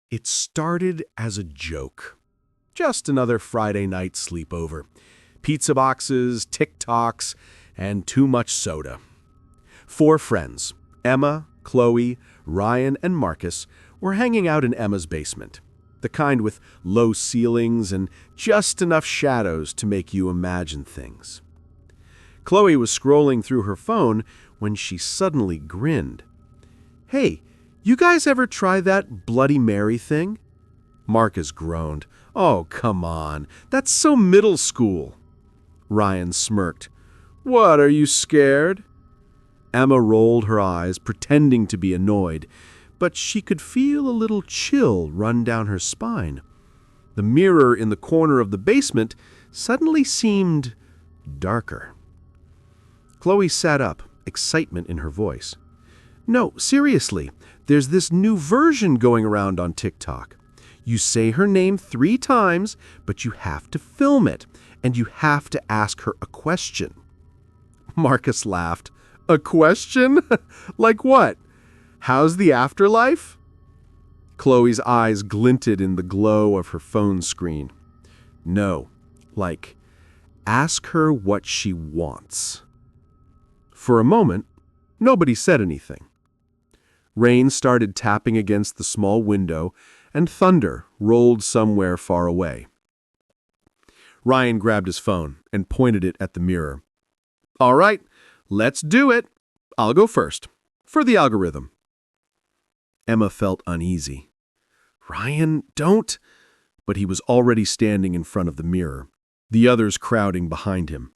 It started as a joke. Just another Friday night sleepover. Pizza boxes, TikToks, and too much soda. 4 friends, Emma, Chloe, Ryan, and Marcus, were hanging out in Emma's basement. The kind with low ceilings and just enough shadows to make you imagine things. Chloe was scrolling through her phone when she suddenly grinned. "Hey, you guys ever try that Bloody Mary thing?" Marcus groaned. "Oh, come on. That's so middle school." Ryan smirked. "What, are you scared?" Emma rolled her eyes, pretending to be annoyed, but she could feel a little chill run down her spine. The mirror in the corner of the basement suddenly seemed darker. Chloe sat up, excitement in her voice. "No, seriously, there's this new version going around on TikTok. You say her name 3 times, but you have to film it, and you have to ask her a question." Marcus laughed. "A question? Like what? How's the afterlife?" Chloe's eyes glinted in the glow of her phone screen. "No, like, ask her what she wants." For a moment, nobody said anything. Rain started tapping against the small window, and thunder rolled somewhere far away. Ryan grabbed his phone and pointed it at the mirror. "All right, let's do it. I'll go first, for the algorithm." Emma felt uneasy. "Ryan, don't..." But he was already standing in front of the mirror, the others crowding behind him.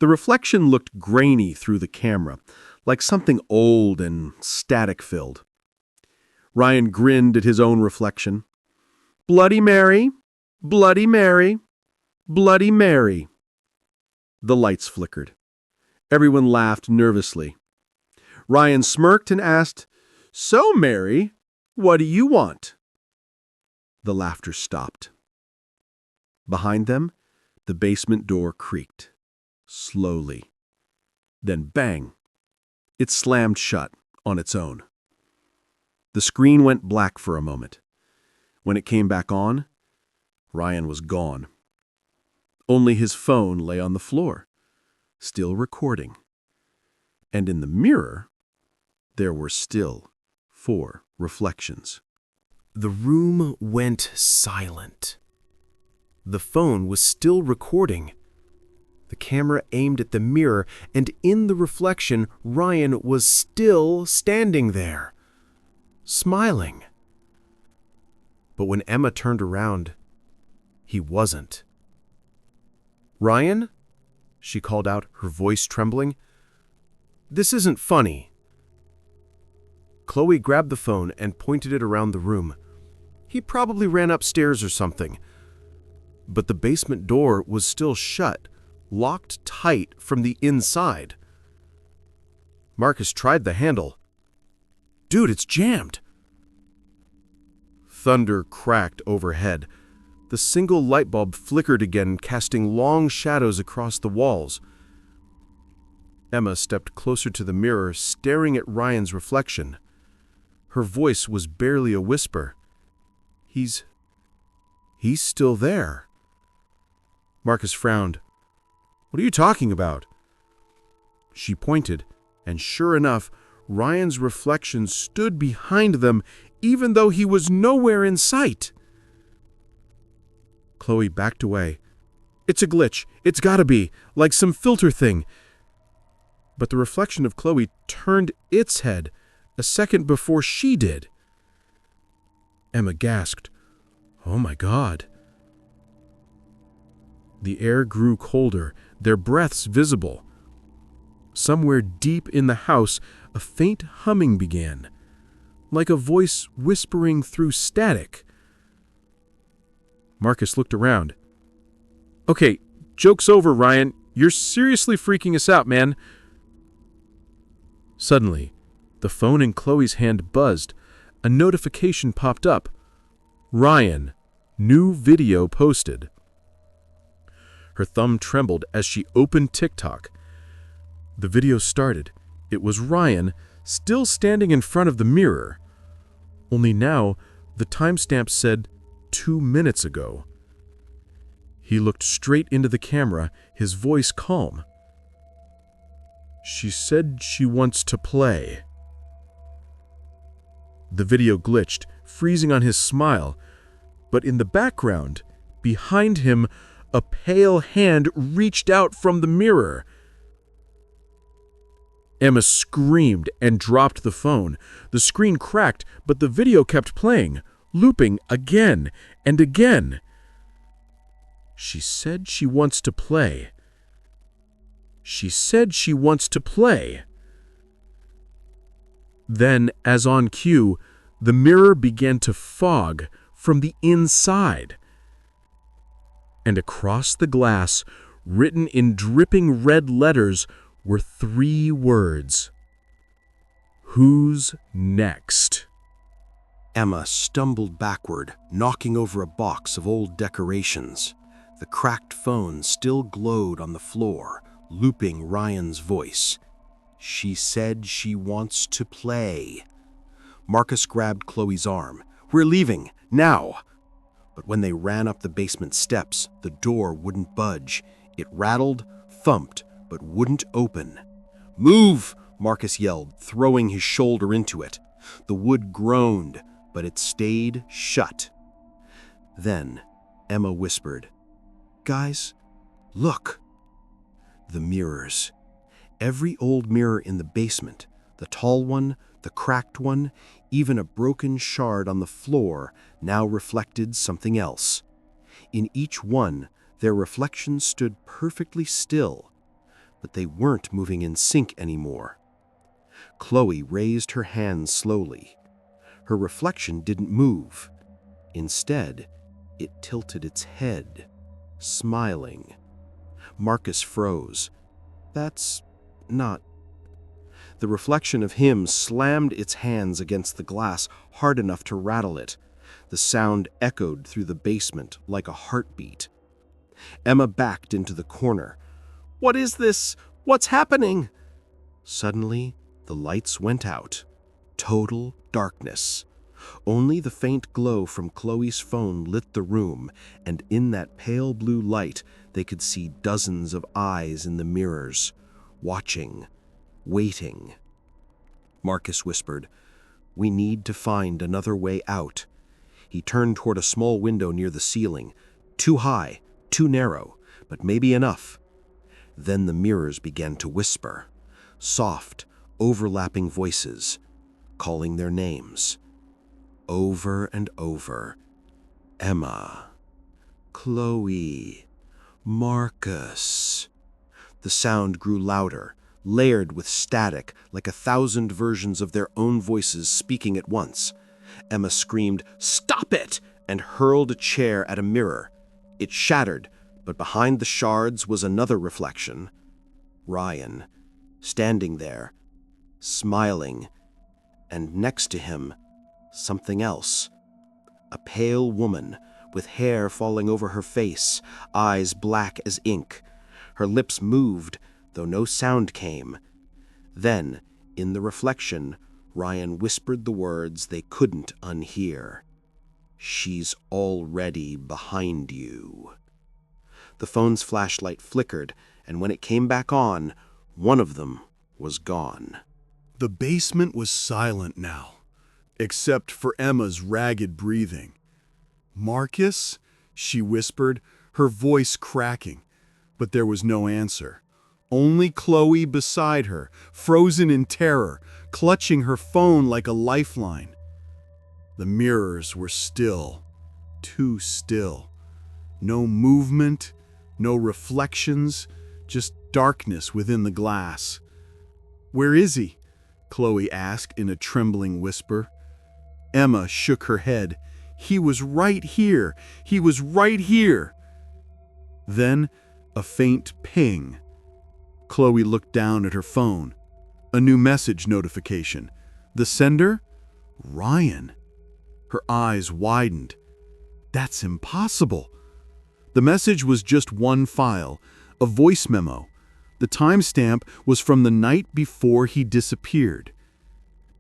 The reflection looked grainy through the camera, like something old and static-filled. Ryan grinned at his own reflection. "Bloody Mary, Bloody Mary, Bloody Mary." The lights flickered. Everyone laughed nervously. Ryan smirked and asked, "So, Mary, what do you want?" The laughter stopped. Behind them, the basement door creaked, slowly. Then bang! It slammed shut on its own. The screen went black for a moment. When it came back on, Ryan was gone. Only his phone lay on the floor, still recording. And in the mirror, there were still 4 reflections. The room went silent. The phone was still recording. The camera aimed at the mirror, and in the reflection, Ryan was still standing there, smiling. But when Emma turned around, he wasn't. "Ryan?" she called out, her voice trembling. "This isn't funny." Chloe grabbed the phone and pointed it around the room. "He probably ran upstairs or something." But the basement door was still shut, locked tight from the inside. Marcus tried the handle. "Dude, it's jammed." Thunder cracked overhead. The single light bulb flickered again, casting long shadows across the walls. Emma stepped closer to the mirror, staring at Ryan's reflection. Her voice was barely a whisper. He's still there." Marcus frowned. "What are you talking about?" She pointed, and sure enough, Ryan's reflection stood behind them, even though he was nowhere in sight. Chloe backed away. "It's a glitch. It's gotta be, like some filter thing." But the reflection of Chloe turned its head a second before she did. Emma gasped. "Oh my God." The air grew colder, their breaths visible. Somewhere deep in the house, a faint humming began, like a voice whispering through static. Marcus looked around. "Okay, joke's over, Ryan. You're seriously freaking us out, man." Suddenly, the phone in Chloe's hand buzzed. A notification popped up. "Ryan, new video posted." Her thumb trembled as she opened TikTok. The video started. It was Ryan, still standing in front of the mirror. Only now, The timestamp said 2 minutes ago. He looked straight into the camera, his voice calm. She said she wants to play. The video glitched, freezing on his smile, but in the background, behind him, a pale hand reached out from the mirror. Emma screamed and dropped the phone. The screen cracked, but the video kept playing, looping again and again. She said she wants to play. She said she wants to play. Then, as on cue, the mirror began to fog from the inside. And across the glass, written in dripping red letters, were 3 words. Who's next? Emma stumbled backward, knocking over a box of old decorations. The cracked phone still glowed on the floor, looping Ryan's voice. She said she wants to play. Marcus grabbed Chloe's arm. We're leaving, now! But when they ran up the basement steps, the door wouldn't budge. It rattled, thumped, but wouldn't open. Move! Marcus yelled, throwing his shoulder into it. The wood groaned, but it stayed shut. Then Emma whispered, Guys, look. The mirrors. Every old mirror in the basement, the tall one, the cracked one, even a broken shard on the floor, now reflected something else. In each one, their reflections stood perfectly still, but they weren't moving in sync anymore. Chloe raised her hands slowly. Her reflection didn't move. Instead, it tilted its head, smiling. Marcus froze. That's not... The reflection of him slammed its hands against the glass hard enough to rattle it. The sound echoed through the basement like a heartbeat. Emma backed into the corner. What is this? What's happening? Suddenly, the lights went out. Total darkness. Only the faint glow from Chloe's phone lit the room, and in that pale blue light, they could see dozens of eyes in the mirrors, watching, waiting. Marcus whispered, We need to find another way out. He turned toward a small window near the ceiling. Too high, too narrow, but maybe enough. Then the mirrors began to whisper, soft, overlapping voices, calling their names. Over and over. Emma. Chloe. Marcus. The sound grew louder, layered with static, like 1,000 versions of their own voices speaking at once. Emma screamed, Stop it! And hurled a chair at a mirror. It shattered, but behind the shards was another reflection. Ryan, standing there, smiling, and next to him, something else. A pale woman, with hair falling over her face, eyes black as ink. Her lips moved, though no sound came. Then, in the reflection, Ryan whispered the words they couldn't unhear. She's already behind you. The phone's flashlight flickered, and when it came back on, one of them was gone. The basement was silent now, except for Emma's ragged breathing. Marcus? She whispered, her voice cracking, but there was no answer. Only Chloe beside her, frozen in terror, clutching her phone like a lifeline. The mirrors were still, too still. No movement, no reflections, just darkness within the glass. Where is he? Chloe asked in a trembling whisper. Emma shook her head. He was right here. He was right here. Then a faint ping. Chloe looked down at her phone. A new message notification. The sender? Ryan. Her eyes widened. That's impossible. The message was just one file, a voice memo. The timestamp was from the night before he disappeared.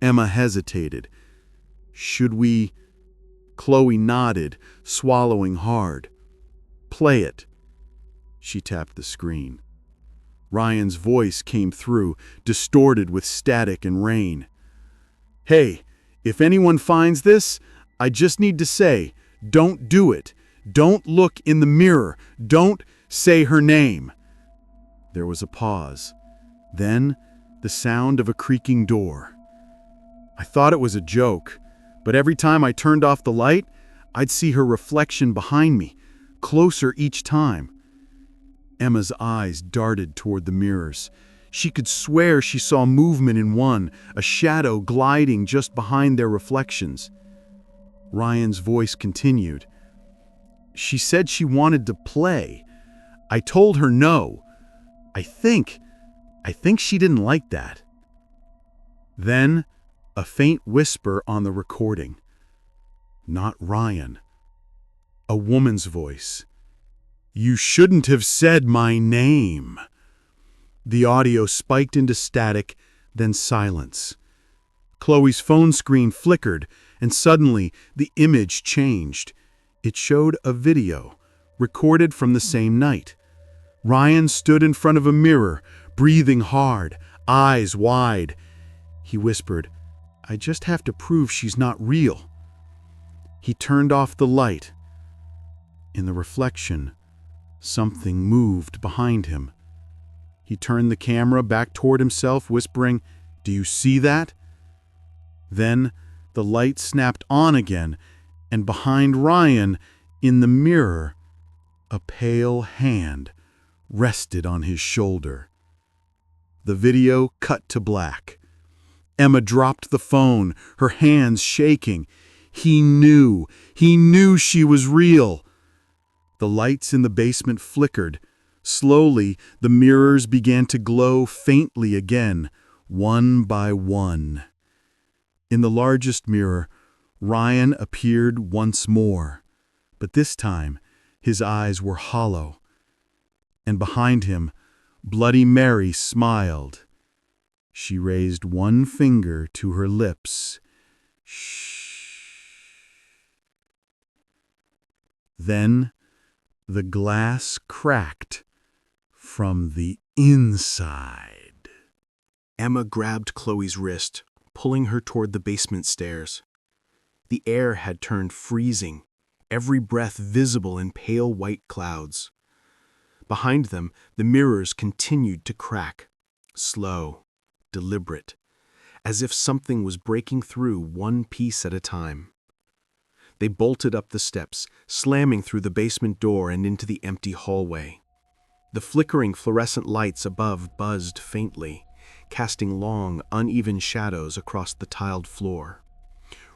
Emma hesitated. Should we Chloe nodded, swallowing hard. "Play it." She tapped the screen. Ryan's voice came through, distorted with static and rain. "Hey, if anyone finds this, I just need to say, don't do it. Don't look in the mirror. Don't say her name." There was a pause. Then, the sound of a creaking door. I thought it was a joke, but every time I turned off the light, I'd see her reflection behind me, closer each time. Emma's eyes darted toward the mirrors. She could swear she saw movement in one, a shadow gliding just behind their reflections. Ryan's voice continued. "She said she wanted to play. I told her no. I think she didn't like that." Then, a faint whisper on the recording. Not Ryan. A woman's voice. "You shouldn't have said my name." The audio spiked into static, then silence. Chloe's phone screen flickered, and suddenly the image changed. It showed a video, recorded from the same night. Ryan stood in front of a mirror, breathing hard, eyes wide. He whispered, "I just have to prove she's not real." He turned off the light. In the reflection, something moved behind him. He turned the camera back toward himself, whispering, "Do you see that?" Then the light snapped on again, and behind Ryan, in the mirror, a pale hand rested on his shoulder. The video cut to black. Emma dropped the phone, her hands shaking. He knew she was real. The lights in the basement flickered. Slowly, the mirrors began to glow faintly again, one by one. In the largest mirror, Ryan appeared once more, but this time his eyes were hollow. And behind him, Bloody Mary smiled. She raised one finger to her lips. Shh. Then the glass cracked from the inside. Emma grabbed Chloe's wrist, pulling her toward the basement stairs. The air had turned freezing, every breath visible in pale white clouds. Behind them, the mirrors continued to crack, slow, deliberate, as if something was breaking through one piece at a time. They bolted up the steps, slamming through the basement door and into the empty hallway. The flickering fluorescent lights above buzzed faintly, casting long, uneven shadows across the tiled floor.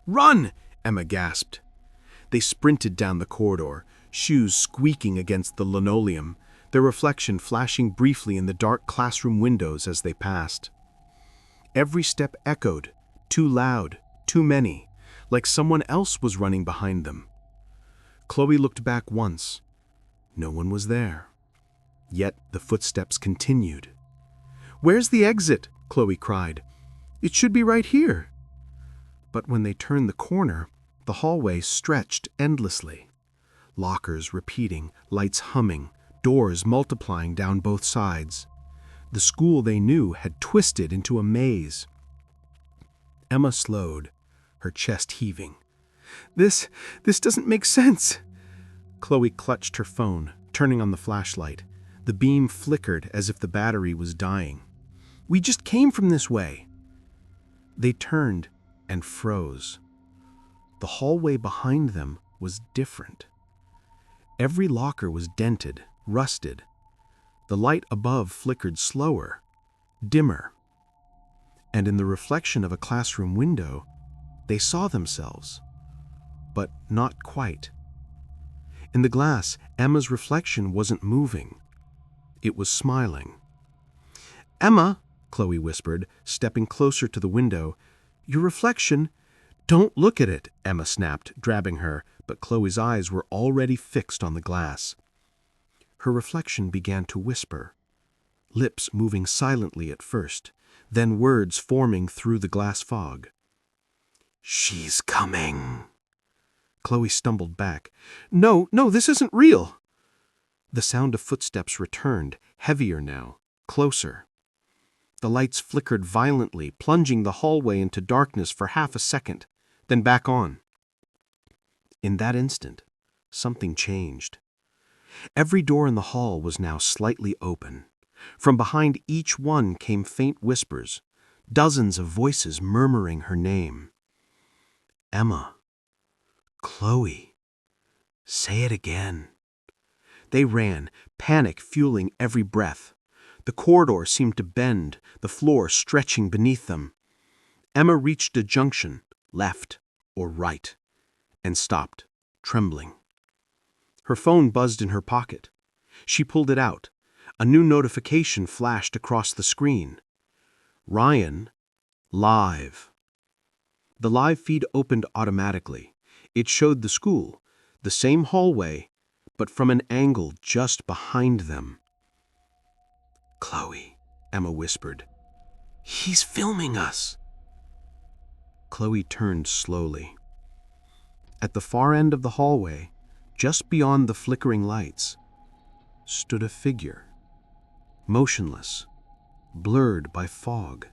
"Run!" Emma gasped. They sprinted down the corridor, shoes squeaking against the linoleum, their reflection flashing briefly in the dark classroom windows as they passed. Every step echoed, too loud, too many, like someone else was running behind them. Chloe looked back once. No one was there. Yet the footsteps continued. "Where's the exit?" Chloe cried. "It should be right here." But when they turned the corner, the hallway stretched endlessly. Lockers repeating, lights humming, doors multiplying down both sides. The school they knew had twisted into a maze. Emma slowed, her chest heaving. This doesn't make sense." Chloe clutched her phone, turning on the flashlight. The beam flickered as if the battery was dying. "We just came from this way." They turned and froze. The hallway behind them was different. Every locker was dented, rusted. The light above flickered slower, dimmer. And in the reflection of a classroom window, they saw themselves. But not quite. In the glass, Emma's reflection wasn't moving. It was smiling. "Emma," Chloe whispered, stepping closer to the window, "your reflection—" "Don't look at it," Emma snapped, grabbing her, but Chloe's eyes were already fixed on the glass. Her reflection began to whisper, lips moving silently at first, then words forming through the glass fog. "She's coming." Chloe stumbled back. No, this isn't real. The sound of footsteps returned, heavier now, closer. The lights flickered violently, plunging the hallway into darkness for half a second, then back on. In that instant, something changed. Every door in the hall was now slightly open. From behind each one came faint whispers, dozens of voices murmuring her name. Emma. Chloe. Say it again. They ran, panic fueling every breath. The corridor seemed to bend, the floor stretching beneath them. Emma reached a junction, left or right, and stopped, trembling. Her phone buzzed in her pocket. She pulled it out. A new notification flashed across the screen. Ryan, live. The live feed opened automatically. It showed the school, the same hallway, but from an angle just behind them. Chloe, Emma whispered. He's filming us. Chloe turned slowly. At the far end of the hallway, just beyond the flickering lights, stood a figure, motionless, blurred by fog.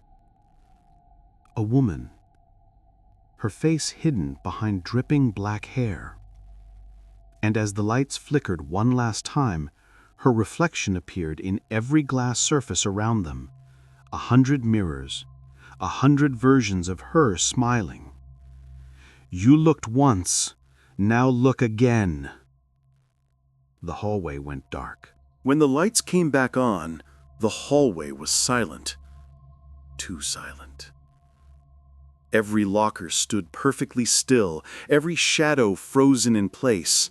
A woman, her face hidden behind dripping black hair. And as the lights flickered one last time, her reflection appeared in every glass surface around them, 100 mirrors, 100 versions of her smiling. You looked once, now look again. The hallway went dark. When the lights came back on, the hallway was silent. Too silent. Every locker stood perfectly still, every shadow frozen in place,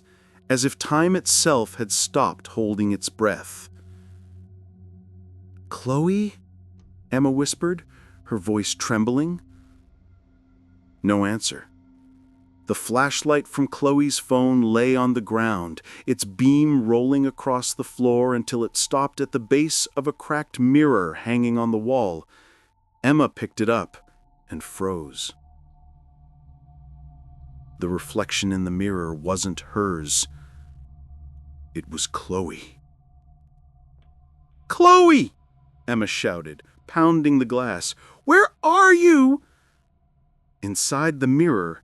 as if time itself had stopped holding its breath. Chloe? Emma whispered, her voice trembling. No answer. The flashlight from Chloe's phone lay on the ground, its beam rolling across the floor until it stopped at the base of a cracked mirror hanging on the wall. Emma picked it up and froze. The reflection in the mirror wasn't hers. It was Chloe. Chloe! Emma shouted, pounding the glass. Where are you? Inside the mirror,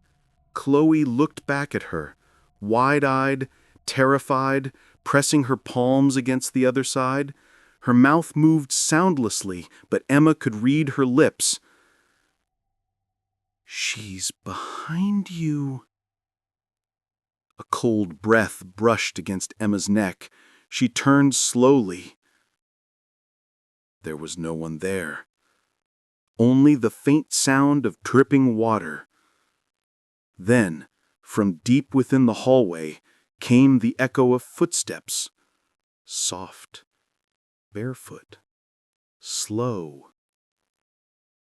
Chloe looked back at her, wide-eyed, terrified, pressing her palms against the other side. Her mouth moved soundlessly, but Emma could read her lips. She's behind you. A cold breath brushed against Emma's neck. She turned slowly. There was no one there. Only the faint sound of dripping water. Then, from deep within the hallway, came the echo of footsteps. Soft, barefoot, slow.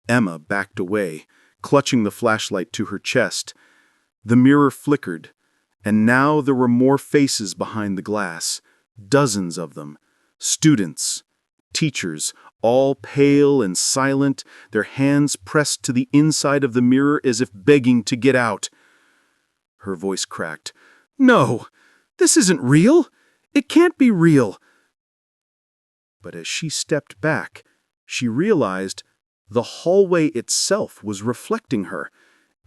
Emma backed away, clutching the flashlight to her chest. The mirror flickered, and now there were more faces behind the glass, dozens of them, students, teachers, all pale and silent, their hands pressed to the inside of the mirror as if begging to get out. Her voice cracked. No, this isn't real. It can't be real. But as she stepped back, she realized the hallway itself was reflecting her.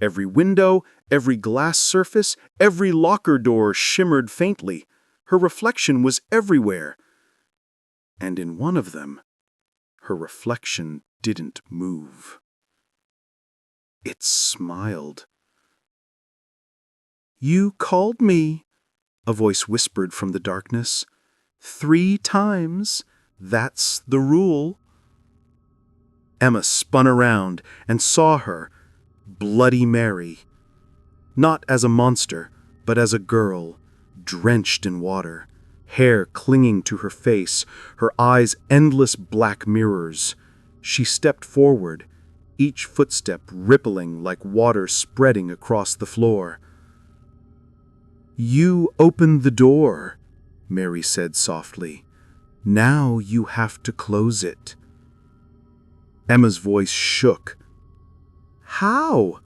Every window, every glass surface, every locker door shimmered faintly. Her reflection was everywhere. And in one of them, her reflection didn't move. It smiled. You called me, a voice whispered from the darkness. 3 times. That's the rule. Emma spun around and saw her, Bloody Mary. Not as a monster, but as a girl, drenched in water, hair clinging to her face, her eyes endless black mirrors. She stepped forward, each footstep rippling like water spreading across the floor. You opened the door, Mary said softly. Now you have to close it. Emma's voice shook. How?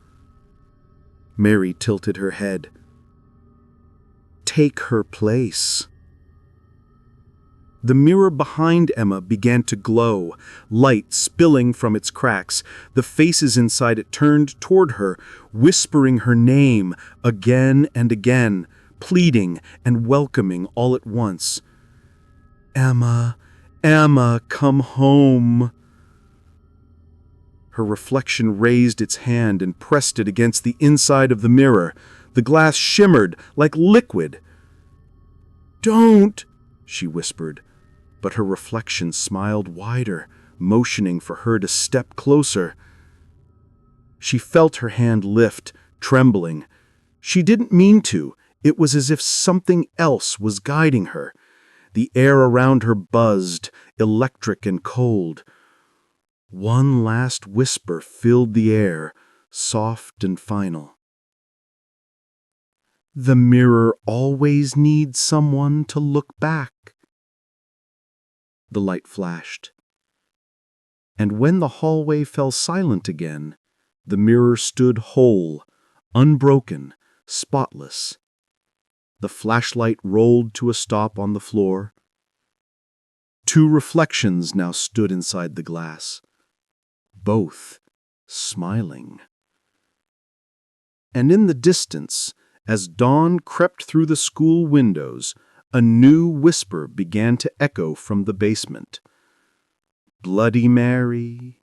Mary tilted her head. take her place. The mirror behind Emma began to glow, light spilling from its cracks. The faces inside it turned toward her, whispering her name again and again, pleading and welcoming all at once. "Emma, Emma, come home." Her reflection raised its hand and pressed it against the inside of the mirror. The glass shimmered like liquid. "Don't," she whispered, but her reflection smiled wider, motioning for her to step closer. She felt her hand lift, trembling. She didn't mean to. It was as if something else was guiding her. The air around her buzzed, electric and cold. One last whisper filled the air, soft and final. "The mirror always needs someone to look back." The light flashed. And when the hallway fell silent again, the mirror stood whole, unbroken, spotless. The flashlight rolled to a stop on the floor. Two reflections now stood inside the glass, both smiling. And in the distance, as dawn crept through the school windows, a new whisper began to echo from the basement. "Bloody Mary,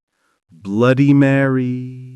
Bloody Mary."